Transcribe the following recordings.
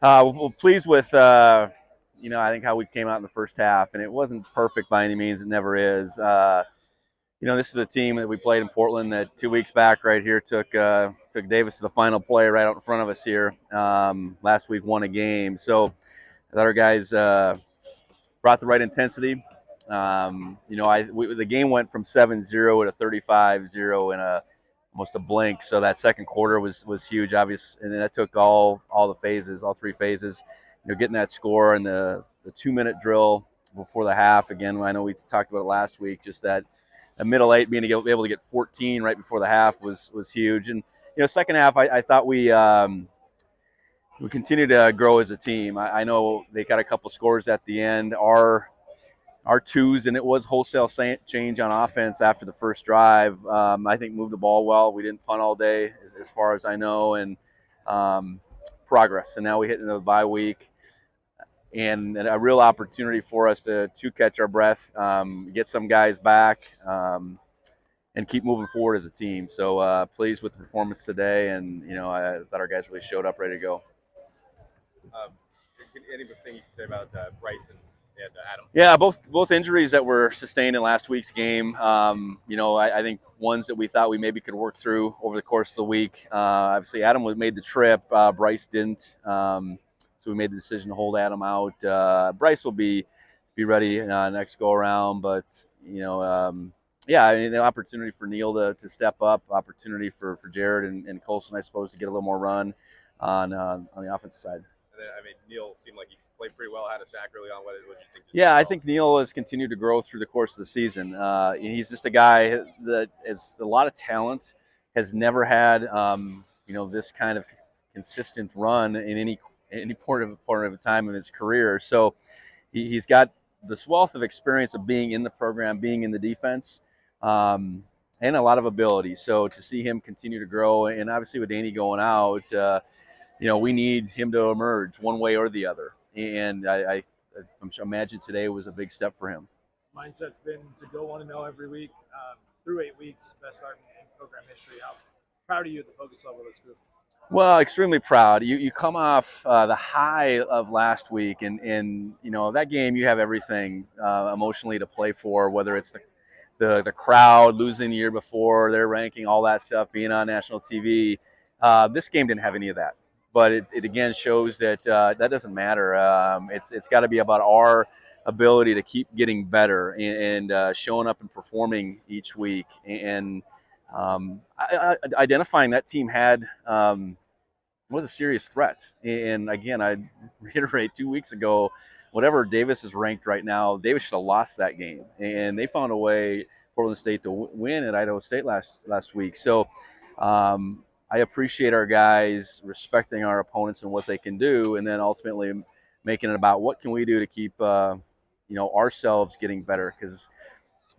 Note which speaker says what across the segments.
Speaker 1: Well, pleased with I think how we came out in the first half, and it wasn't perfect by any means. It never is. This is a team that we played in Portland that 2 weeks back right here took Davis to the final play right out in front of us here. Last week won a game, so I thought our guys brought the right intensity. The game went from 7-0 to 35-0 in almost a blink. So that second quarter was huge, obvious, and that took all the phases, all three phases. Getting that score and the 2-minute drill before the half. Again, I know we talked about it last week. Just that a middle eight being able to get 14 right before the half was huge. And second half, I thought we continue to grow as a team. I know they got a couple scores at the end. Our twos, and it was wholesale change on offense after the first drive. I think moved the ball well. We didn't punt all day, as far as I know, and progress. And now we hit into the bye week, and a real opportunity for us to catch our breath, get some guys back, and keep moving forward as a team. So pleased with the performance today, and I thought our guys really showed up ready to go.
Speaker 2: Anything you can say about Bryce and Adam?
Speaker 1: Yeah, both injuries that were sustained in last week's game. I think ones that we thought we maybe could work through over the course of the week. Obviously, Adam made the trip. Bryce didn't, so we made the decision to hold Adam out. Bryce will be ready next go around, but the opportunity for Neil to step up, opportunity for Jared and Colson, I suppose, to get a little more run on the offensive side.
Speaker 2: And then, Neil seemed like he played pretty well, had a sack early on. What do you think?
Speaker 1: Yeah, I think Neil has continued to grow through the course of the season. He's just a guy that has a lot of talent, has never had this kind of consistent run in any part of time in his career. So he's got this wealth of experience of being in the program, being in the defense, and a lot of ability. So to see him continue to grow, and obviously with Danny going out, we need him to emerge one way or the other. And I imagine today was a big step for him.
Speaker 3: Mindset's been to go 1-0 every week through 8 weeks, best start in program history. How proud are you of the focus level of this group?
Speaker 1: Well, extremely proud. You come off the high of last week, and that game you have everything emotionally to play for, whether it's the crowd losing the year before, their ranking, all that stuff, being on national TV. This game didn't have any of that. But it again shows that that doesn't matter. It's got to be about our ability to keep getting better and showing up and performing each week, and identifying that team was a serious threat. And again, I reiterate, 2 weeks ago, whatever Davis is ranked right now, Davis should have lost that game, and they found a way, Portland State, to win at Idaho State last week. So. I appreciate our guys respecting our opponents and what they can do, and then ultimately making it about what can we do to keep ourselves getting better, because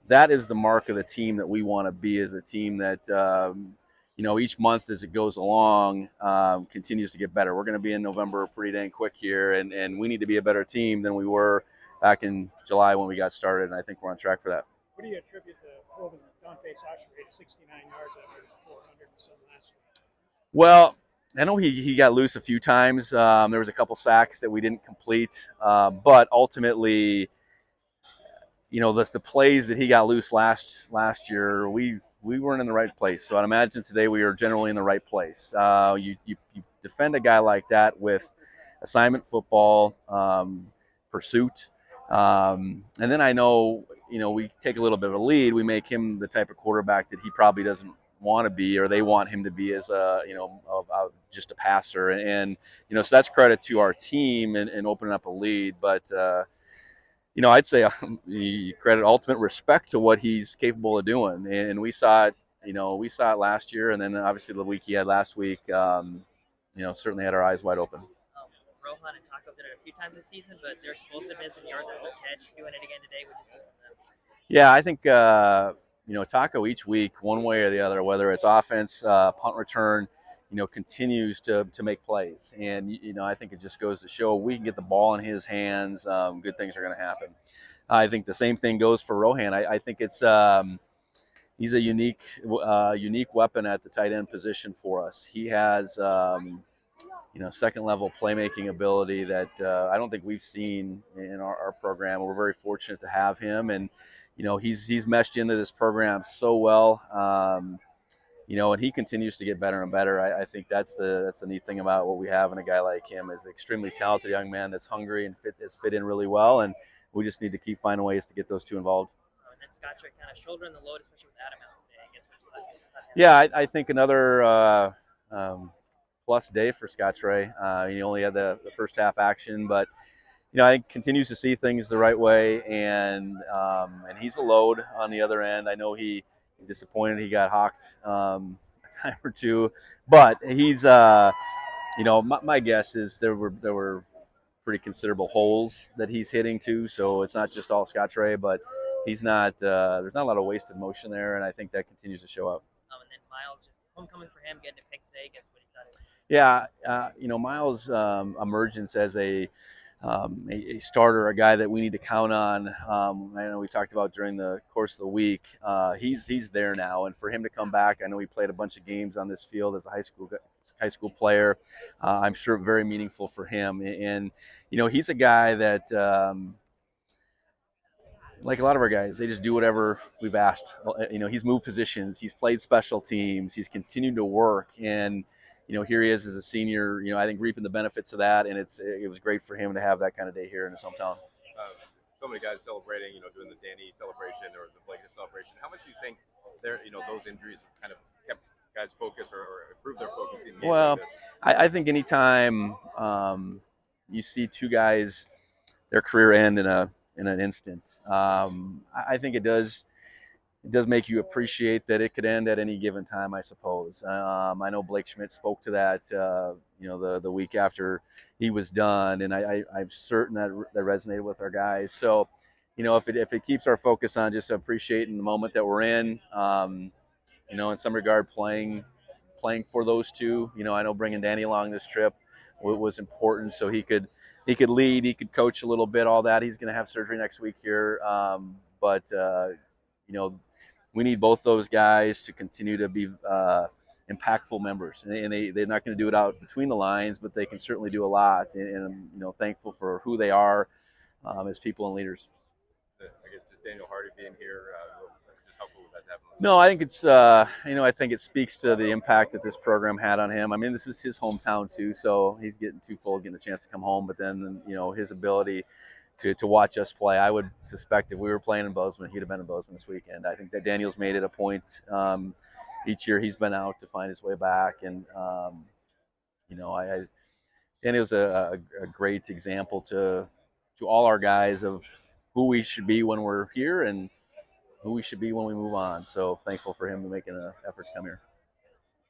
Speaker 1: that is the mark of the team that we want to be, as a team that each month as it goes along continues to get better. We're going to be in November pretty dang quick here, and we need to be a better team than we were back in July when we got started, and I think we're on track for that.
Speaker 4: What do you attribute the holding Dante Sasha rate of 69 yards after 400 and some last week?
Speaker 1: Well, I know he got loose a few times. There was a couple sacks that we didn't complete, but ultimately, the plays that he got loose last year, we weren't in the right place. So I'd imagine today we are generally in the right place. You defend a guy like that with assignment football, pursuit, and then I know we take a little bit of a lead. We make him the type of quarterback that he probably doesn't want to be, or they want him to be, as just a passer, and so that's credit to our team and opening up a lead. But I'd say credit, ultimate respect to what he's capable of doing, and we saw it last year, and then obviously the week he had last week, certainly had our eyes wide open.
Speaker 5: Rohan and Taco did it a few times this season, but their explosiveness and yards after the catch, doing it again today, would you see from them?
Speaker 1: Yeah, I think Taco each week, one way or the other, whether it's offense, punt return, continues to make plays. And, I think it just goes to show we can get the ball in his hands, good things are going to happen. I think the same thing goes for Rohan. I think it's he's a unique weapon at the tight end position for us. He has second level playmaking ability that I don't think we've seen in our program. We're very fortunate to have him, and he's meshed into this program so well. And he continues to get better and better. I think that's the neat thing about what we have in a guy like him is an extremely talented young man that's hungry and has fit in really well, and we just need to keep finding ways to get those two involved.
Speaker 5: And then Scott Trick kind of shouldering the load, especially with Adam out today. I guess what you thought about him.
Speaker 1: Yeah, I think another plus day for Scott Ray. He only had the first half action, but I think continues to see things the right way, and he's a load on the other end. I know he's disappointed he got hawked a time or two, but he's my guess is there were pretty considerable holes that he's hitting too. So it's not just all Scott Ray, but he's not. There's not a lot of wasted motion there, and I think that continues to show up.
Speaker 5: And then Miles, just homecoming for him, getting a pick today. I guess what you thought of it.
Speaker 1: Yeah, Miles' emergence as a starter, a guy that we need to count on. I know we talked about during the course of the week. He's there now, and for him to come back, I know he played a bunch of games on this field as a high school player. I'm sure very meaningful for him, and he's a guy that. Like a lot of our guys, they just do whatever we've asked. He's moved positions, he's played special teams, he's continued to work, and here he is as a senior. I think reaping the benefits of that, and it was great for him to have that kind of day here in his hometown.
Speaker 2: So many guys celebrating, doing the Danny celebration or the Blake celebration. How much do you think those injuries have kind of kept guys focused or improved their focus?
Speaker 1: Well, I think anytime you see two guys, their career end in an instant, I think it does make you appreciate that it could end at any given time, I suppose. I know Blake Schmidt spoke to that, the week after he was done, and I'm certain that resonated with our guys. So, if it keeps our focus on just appreciating the moment that we're in, in some regard, playing for those two. I know bringing Danny along this trip was important, so he could lead, he could coach a little bit, all that. He's going to have surgery next week here, but we need both those guys to continue to be impactful members, and they're not going to do it out between the lines, but they can certainly do a lot. And I'm thankful for who they are as people and leaders.
Speaker 2: I guess just Daniel Hardy being here, just how cool would that happen?
Speaker 1: No, I think it's I think it speaks to the impact that this program had on him. I mean, this is his hometown too, so he's getting twofold, getting a chance to come home, but then his ability to watch us play. I would suspect if we were playing in Bozeman, he'd have been in Bozeman this weekend. I think that Daniel's made it a point each year he's been out to find his way back, and Daniel's a great example to all our guys of who we should be when we're here and who we should be when we move on. So thankful for him making an effort to come here.